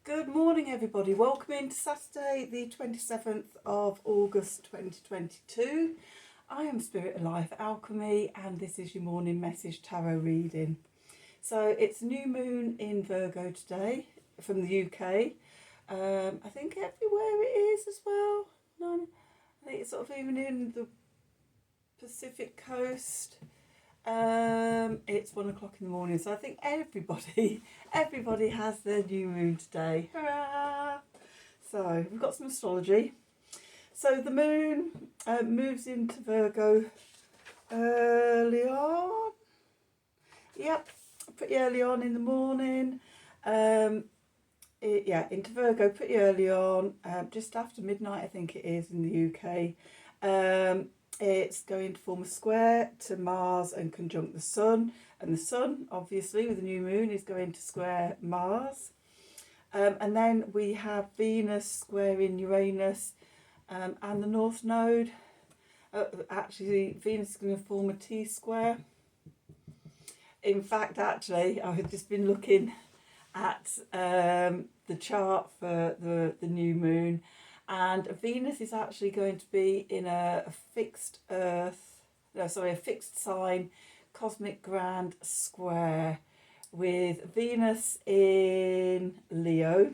Good morning, everybody. Welcome into Saturday, the 27th of August 2022. I am Spirit of Life Alchemy, and this is your morning message tarot reading. So it's new moon in Virgo today from the UK. I think everywhere it is as well. No, I think it's sort of even in the Pacific coast. It's 1 o'clock in the morning, so I think everybody has their new moon today. Hurrah! So we've got some astrology. So the moon moves into Virgo early on. Yep, pretty early on in the morning. Into Virgo pretty early on, just after midnight, I think it is in the UK. It's going to form a square to Mars and conjunct the Sun. And the Sun, obviously, with the new moon, is going to square Mars. And then we have Venus squaring Uranus and the North Node. Actually, Venus is going to form a T-square. In fact, actually, I had just been looking at the chart for the new moon. And Venus is actually going to be in a fixed sign, cosmic grand square, with Venus in Leo,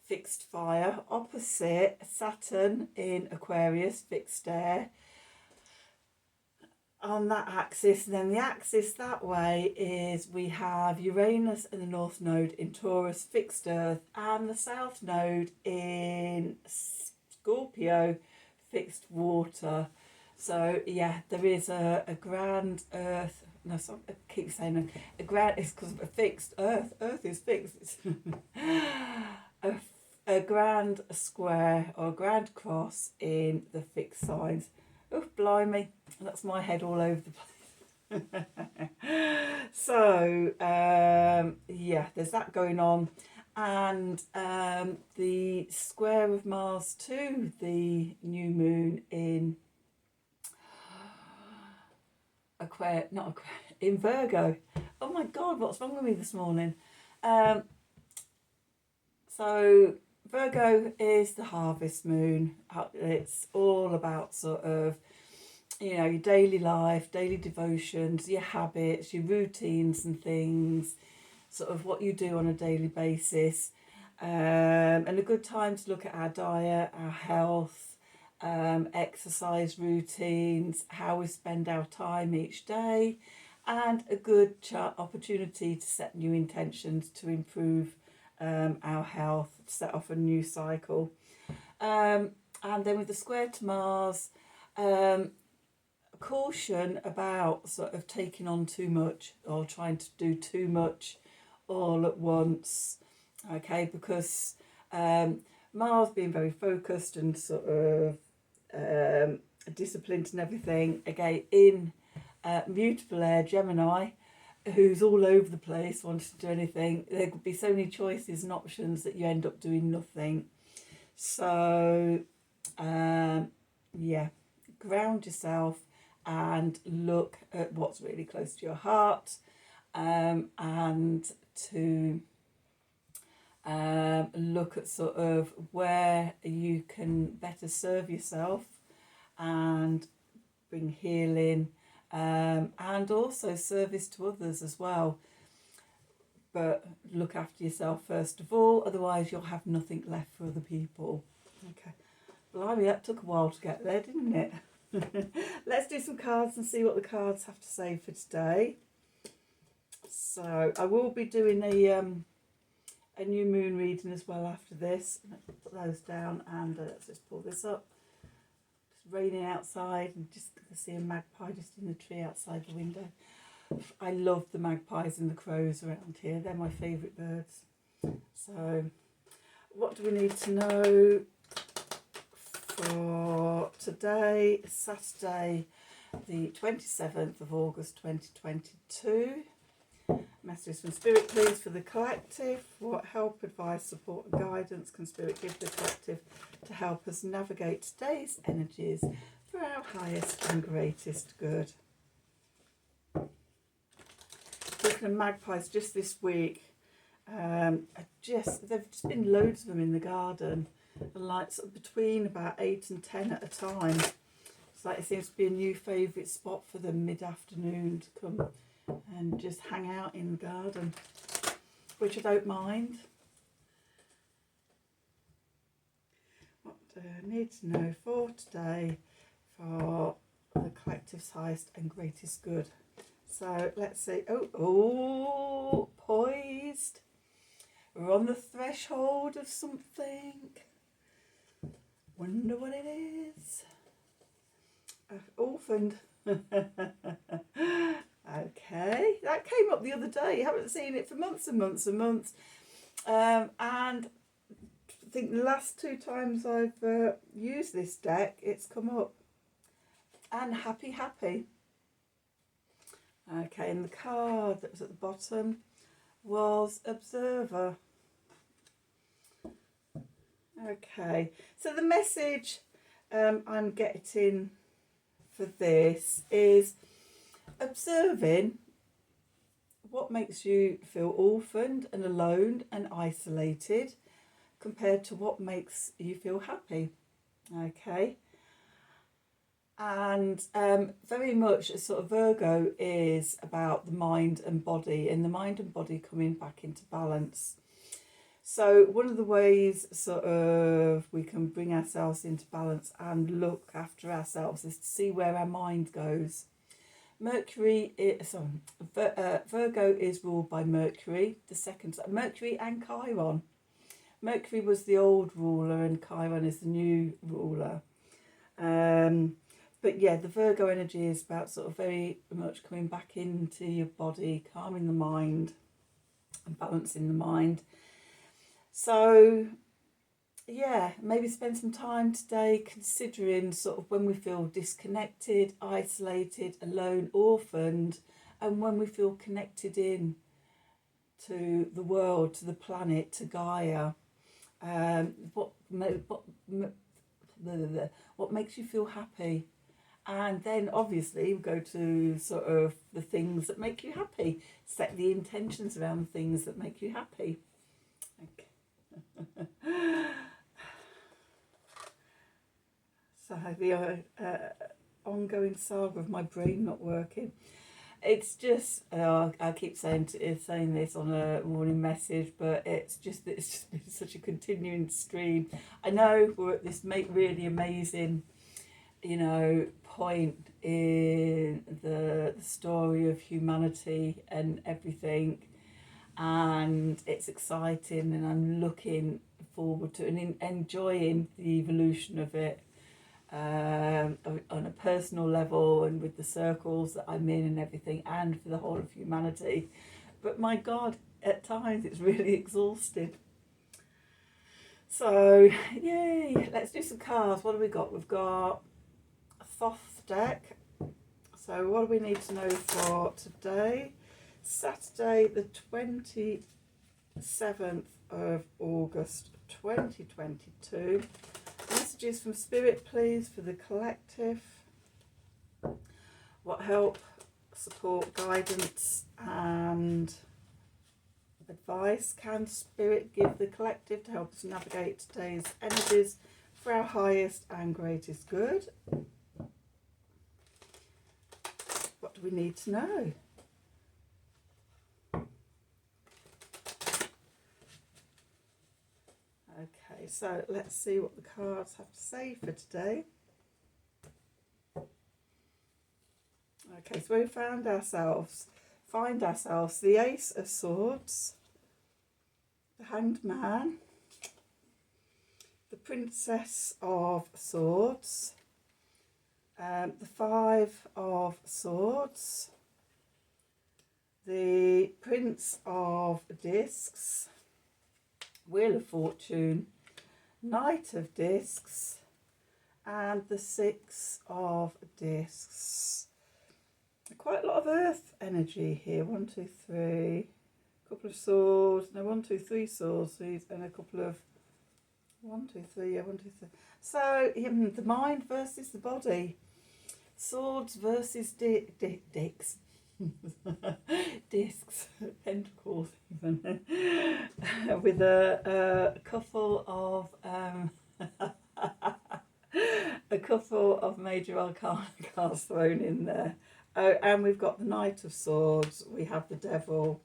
fixed fire, opposite Saturn in Aquarius, fixed air, on that axis. And then the axis that way is we have Uranus and the North Node in Taurus, fixed earth, and the South Node in Scorpio, fixed water. So yeah, there is a grand earth. No, sorry, I keep saying a grand. It's because a fixed earth. Earth is fixed. a grand square or a grand cross in the fixed signs. Oh, blimey, that's my head all over the place. So, there's that going on. And the square of Mars to the new moon in in Virgo. Oh my God, what's wrong with me this morning? So Virgo is the harvest moon. It's all about sort of, your daily life, daily devotions, your habits, your routines and things, sort of what you do on a daily basis. And a good time to look at our diet, our health, exercise routines, how we spend our time each day, and a good opportunity to set new intentions to improve our health, set off a new cycle. And then with the square to Mars, caution about sort of taking on too much or trying to do too much all at once, okay, because Mars being very focused and sort of disciplined and everything, again in mutable air Gemini, who's all over the place wanting to do anything, there could be so many choices and options that you end up doing nothing. So ground yourself and look at what's really close to your heart, and to look at sort of where you can better serve yourself and bring healing, and also service to others as well. But look after yourself first of all, otherwise you'll have nothing left for other people. Okay, blimey, that took a while to get there, didn't it? Let's do some cards and see what the cards have to say for today. So I will be doing a new moon reading as well after this. Let's put those down and let's just pull this up. It's raining outside and just see a magpie just in the tree outside the window. I love the magpies and the crows around here. They're my favourite birds. So what do we need to know for today, Saturday, the 27th of August 2022? Messages from Spirit, please, for the collective. What help, advice, support and guidance can Spirit give the collective to help us navigate today's energies for our highest and greatest good? Talking of magpies, just this week, There've just been loads of them in the garden, and like sort of between about 8 and 10 at a time. It's like it seems to be a new favourite spot for them mid-afternoon to come and just hang out in the garden, which I don't mind. What do I need to know for today for the collective's highest and greatest good? So let's see. Oh, poised. We're on the threshold of something. Wonder what it is. Orphaned. Okay, that came up the other day. Haven't seen it for months and months and months. And I think the last 2 times I've used this deck, it's come up. And happy. Okay, and the card that was at the bottom was Observer. Okay, so the message I'm getting for this is observing what makes you feel orphaned and alone and isolated compared to what makes you feel happy. Okay, and very much sort of Virgo is about the mind and body, and the mind and body coming back into balance. So one of the ways sort of we can bring ourselves into balance and look after ourselves is to see where our mind goes. Virgo is ruled by Mercury, the second, Mercury and Chiron. Mercury was the old ruler and Chiron is the new ruler. But yeah, the Virgo energy is about sort of very much coming back into your body, calming the mind and balancing the mind. So yeah, maybe spend some time today considering sort of when we feel disconnected, isolated, alone, orphaned, and when we feel connected in to the world, to the planet, to Gaia. What makes you feel happy? And then obviously we go to sort of the things that make you happy. Set the intentions around the things that make you happy. Okay. So the ongoing saga of my brain not working. It's just I keep saying this on a morning message, but it's just been such a continuing stream. I know we're at this really amazing, point in the story of humanity and everything, and it's exciting, and I'm looking forward to and enjoying the evolution of it. On a personal level and with the circles that I'm in and everything, and for the whole of humanity. But my God, at times it's really exhausting. So yay, let's do some cards. What have we got? We've got a Thoth deck. So what do we need to know for today? Saturday the 27th of August 2022. Messages from Spirit, please, for the collective. What help, support, guidance and advice can Spirit give the collective to help us navigate today's energies for our highest and greatest good? What do we need to know? Okay, so let's see what the cards have to say for today. Okay, so we find ourselves the Ace of Swords, the Hanged Man, the Princess of Swords, the Five of Swords, the Prince of Discs, Wheel of Fortune, Knight of Discs, and the Six of Discs. Quite a lot of earth energy here. 1, 2, 3, a couple of swords. No, 1, 2, 3 swords, and a couple of 1, 2, 3. Yeah, 1, 2, 3. So the mind versus the body. Swords versus dicks. discs, pentacles even, with a couple of a couple of major arcana cards thrown in there. Oh, and we've got the Knight of Swords, we have the Devil,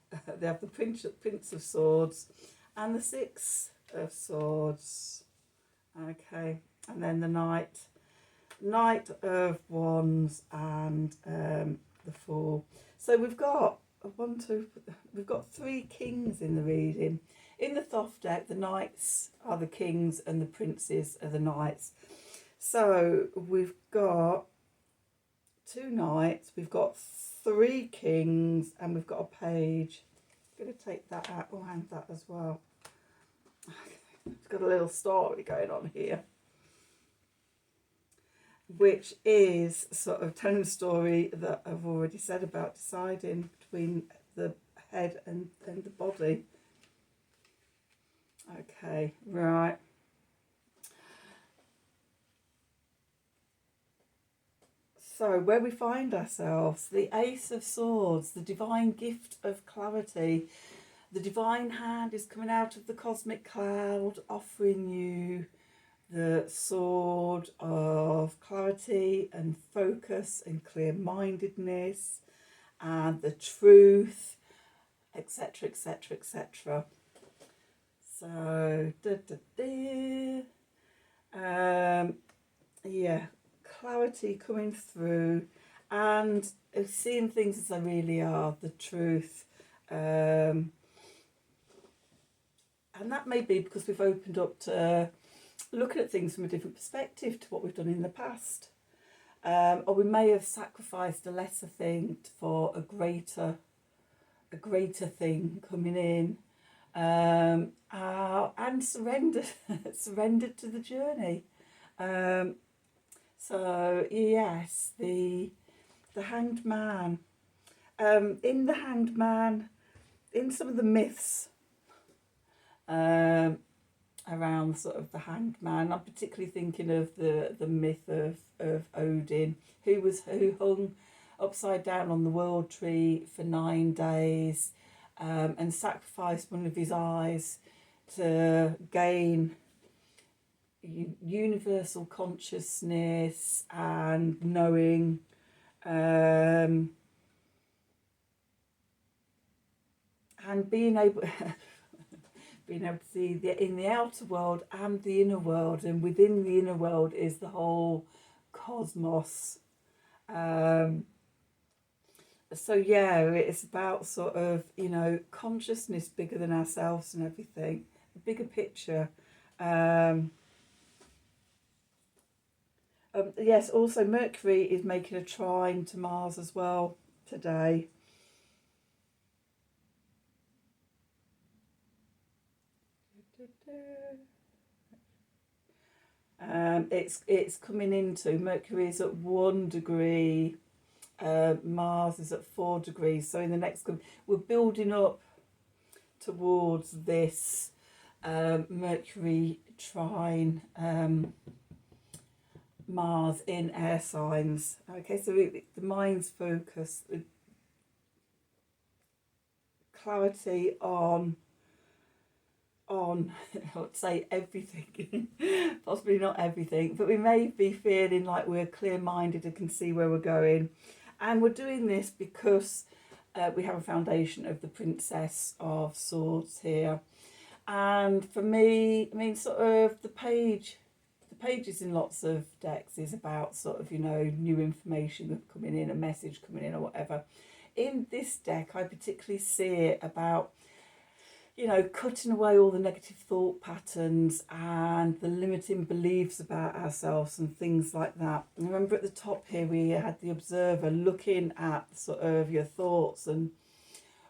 they have the Prince of Swords, and the Six of Swords. Okay, and then the Knight of Wands, and the Fool. So we've got we've got three kings in the reading. In the Thoth deck, the knights are the kings and the princes are the knights. So we've got two knights, we've got three kings, and we've got a page. I'm going to take that out, and that as well. It's got a little story going on here, which is sort of telling the story that I've already said about deciding between the head and the body. Okay, right. So where we find ourselves, the Ace of Swords, the divine gift of clarity. The divine hand is coming out of the cosmic cloud, offering you the sword of clarity and focus and clear-mindedness and the truth, etc, etc, etc. So yeah, clarity coming through and seeing things as they really are, the truth. And that may be because we've opened up to looking at things from a different perspective to what we've done in the past. Or we may have sacrificed a lesser thing for a greater thing coming in. And surrendered to the journey. So yes, the Hanged Man. In the Hanged Man, in some of the myths around sort of the Hanged Man, I'm particularly thinking of the myth of Odin, who hung upside down on the world tree for 9 days, and sacrificed one of his eyes to gain universal consciousness and knowing, and being able to see in the outer world and the inner world, and within the inner world is the whole cosmos. So yeah, it's about sort of, consciousness bigger than ourselves and everything, the bigger picture. Yes, also Mercury is making a trine to Mars as well today. It's coming into, Mercury is at 1 degree, Mars is at 4 degrees. So in the next, we're building up towards this Mercury trine, Mars in air signs. Okay, so the mind's focus, clarity on I would say everything, possibly not everything, but we may be feeling like we're clear-minded and can see where we're going. And we're doing this because we have a foundation of the Princess of Swords here. And for me, I mean, sort of the pages in lots of decks is about sort of, new information coming in, a message coming in or whatever. In this deck, I particularly see it about, cutting away all the negative thought patterns and the limiting beliefs about ourselves and things like that. And remember at the top here, we had the observer looking at sort of your thoughts and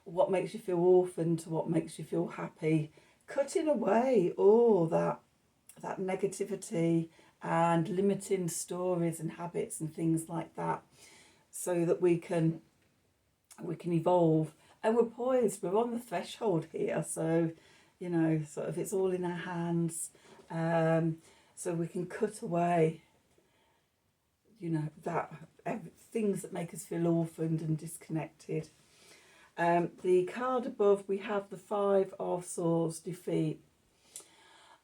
what makes you feel orphaned to what makes you feel happy. Cutting away all that negativity and limiting stories and habits and things like that, so that we can evolve. And we're poised, we're on the threshold here, so sort of it's all in our hands, so we can cut away you know, that things that make us feel orphaned and disconnected. The card above, we have the Five of Swords, defeat.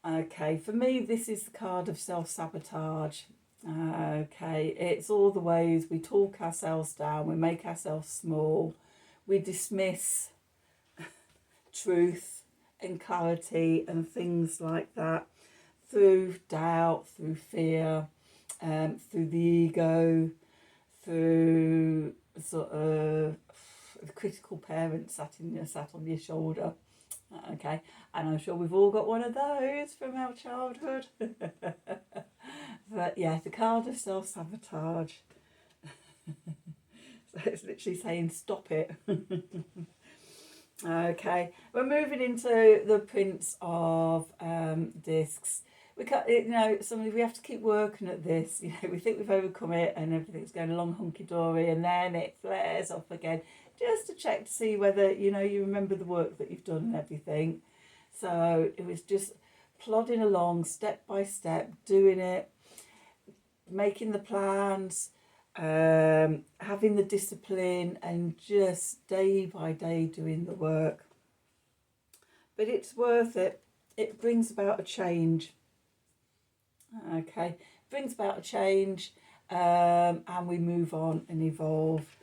Okay, for me, this is the card of self-sabotage. Okay, it's all the ways we talk ourselves down, we make ourselves small, we dismiss truth and clarity and things like that through doubt, through fear, through the ego, through sort of the critical parent sat on your shoulder. Okay, and I'm sure we've all got one of those from our childhood. But yeah, the card of self-sabotage. So it's literally saying stop it. Okay, we're moving into the Prince of Discs. We can't, you know, we have to keep working at this. You know, we think we've overcome it and everything's going along hunky-dory, and then it flares up again, just to check to see whether, you know, you remember the work that you've done and everything. So it was just plodding along step by step, doing it, making the plans, having the discipline, and just day by day doing the work. But it's worth it. It brings about a change. Okay, brings about a change, and we move on and evolve.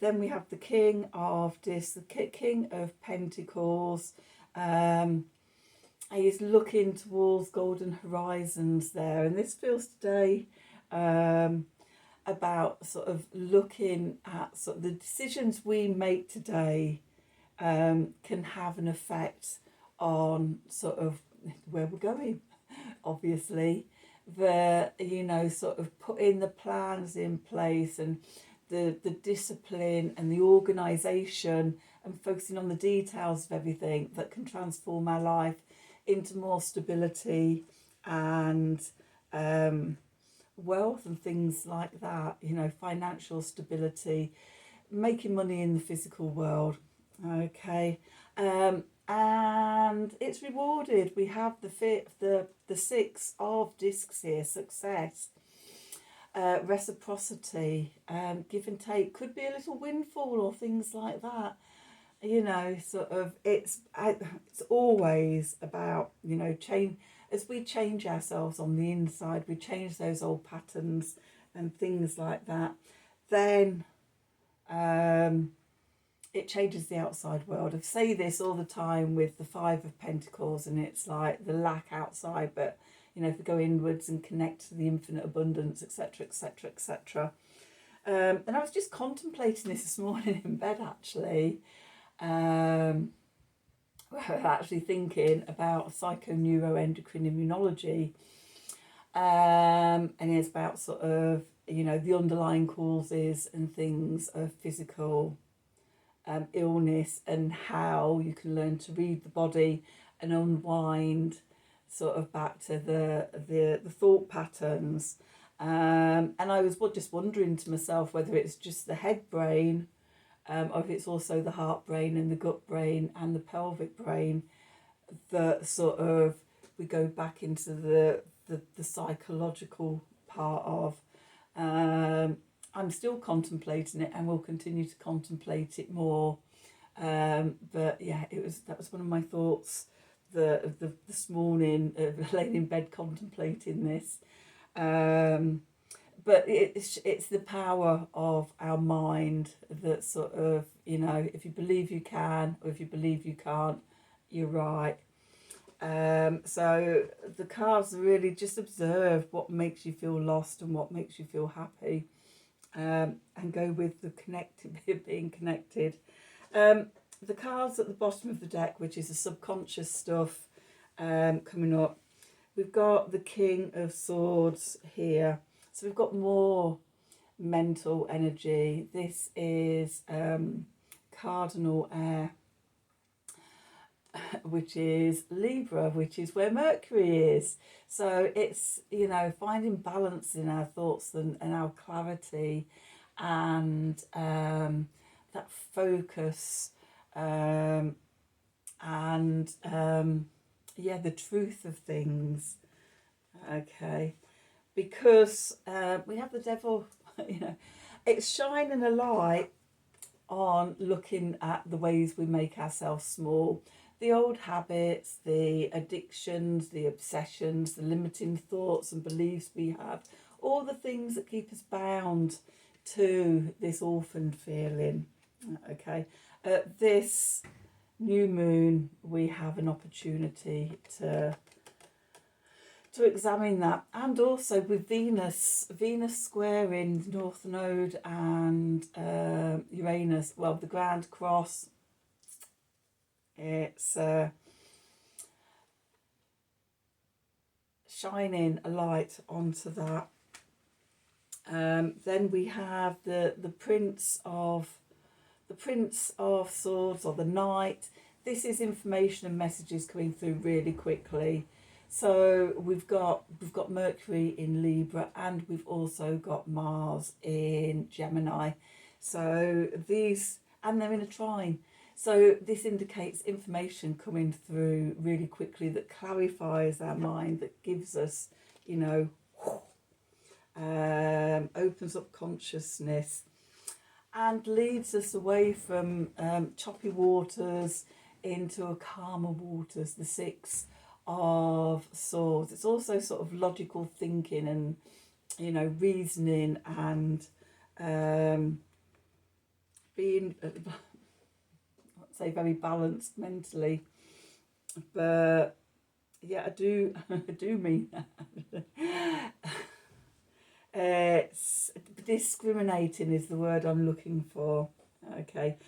Then we have the King of Discs, the King of Pentacles. He is looking towards golden horizons there, and this feels today about sort of looking at sort of the decisions we make today can have an effect on sort of where we're going, obviously. You know, sort of putting the plans in place and the discipline and the organisation and focusing on the details of everything that can transform our life into more stability and wealth and things like that, you know, financial stability, making money in the physical world. Okay, and it's rewarded. We have the Six of Discs here, success, reciprocity, give and take, could be a little windfall or things like that. You know, sort of, it's always about, you know, change. As we change ourselves on the inside, we change those old patterns and things like that, then it changes the outside world. I say this all the time with the Five of Pentacles, and it's like the lack outside, but, you know, if we go inwards and connect to the infinite abundance, etc., etc., etc. And I was just contemplating this morning in bed, actually. Actually thinking about psychoneuroendocrine immunology, and it's about sort of, you know, the underlying causes and things of physical illness, and how you can learn to read the body and unwind sort of back to the thought patterns. And I was just wondering to myself whether it's just the head brain, or if it's also the heart brain and the gut brain and the pelvic brain that sort of we go back into the psychological part of. I'm still contemplating it and will continue to contemplate it more. But yeah, that was one of my thoughts this morning, laying in bed contemplating this. But it's the power of our mind that sort of, you know, if you believe you can or if you believe you can't, you're right. So the cards really just observe what makes you feel lost and what makes you feel happy, and go with the being connected. The cards at the bottom of the deck, which is the subconscious stuff, coming up, we've got the King of Swords here. So we've got more mental energy. This is cardinal air, which is Libra, which is where Mercury is. So it's, you know, finding balance in our thoughts and our clarity, and that focus, and yeah, the truth of things. Okay. because we have the devil, you know, it's shining a light on looking at the ways we make ourselves small, the old habits, the addictions, the obsessions, the limiting thoughts and beliefs we have, all the things that keep us bound to this orphaned feeling. Okay, at this new moon, we have an opportunity to examine that, and also with Venus squaring North Node and Uranus, well, the Grand Cross, it's shining a light onto that. Then we have the Prince of Swords, or the Knight. This is information and messages coming through really quickly. So we've got Mercury in Libra, and we've also got Mars in Gemini. So these, and they're in a trine. So this indicates information coming through really quickly that clarifies our mind, that gives us, you know, opens up consciousness and leads us away from choppy waters into a calmer waters, the Six of Swords. It's also sort of logical thinking and, you know, reasoning and being, I'd say, very balanced mentally. But yeah, I do mean that. It's discriminating is the word I'm looking for. Okay.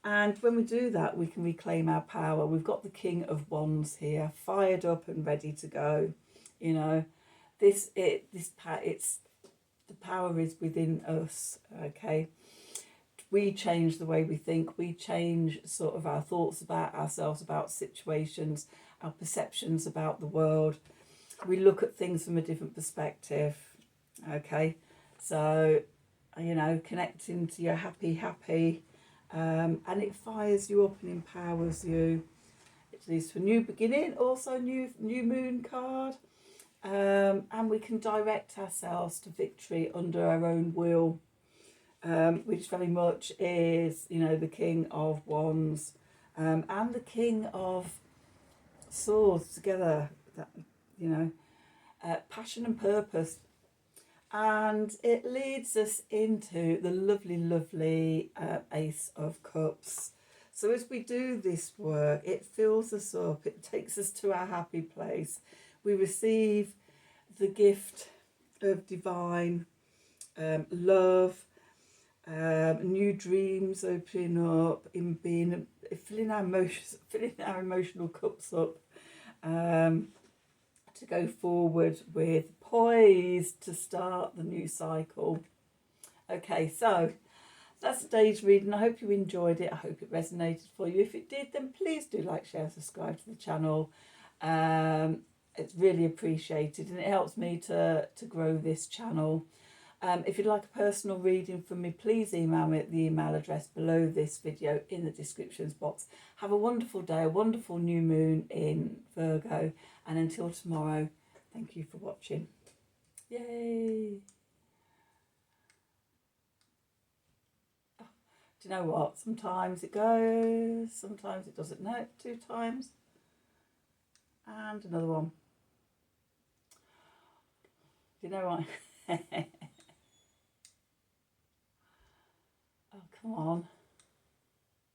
And when we do that, we can reclaim our power. We've got the King of Wands here, fired up and ready to go. You know, it's the power is within us. Okay, we change the way we think. We change sort of our thoughts about ourselves, about situations, our perceptions about the world. We look at things from a different perspective. Okay, so, you know, connecting to your happy. And it fires you up and empowers you. It leads to a new beginning, also new moon card. And we can direct ourselves to victory under our own will, which very much is, you know, the King of Wands and the King of Swords together. That, you know, passion and purpose. And it leads us into the lovely Ace of Cups. So as we do this work, it fills us up. It takes us to our happy place. We receive the gift of divine love, new dreams opening up, in being filling our emotional cups up. To go forward with, poised to start the new cycle. Okay, so that's today's reading. I hope you enjoyed it. I hope it resonated for you. If it did, then please do like, share, subscribe to the channel. It's really appreciated, and it helps me to grow this channel. If you'd like a personal reading from me, please email me at the email address below this video in the descriptions box. Have a wonderful day, a wonderful new moon in Virgo, and until tomorrow, thank you for watching. Yay! Oh, do you know what? Sometimes it goes, sometimes it doesn't. No, 2 times. And another one. Do you know what? Oh, come on.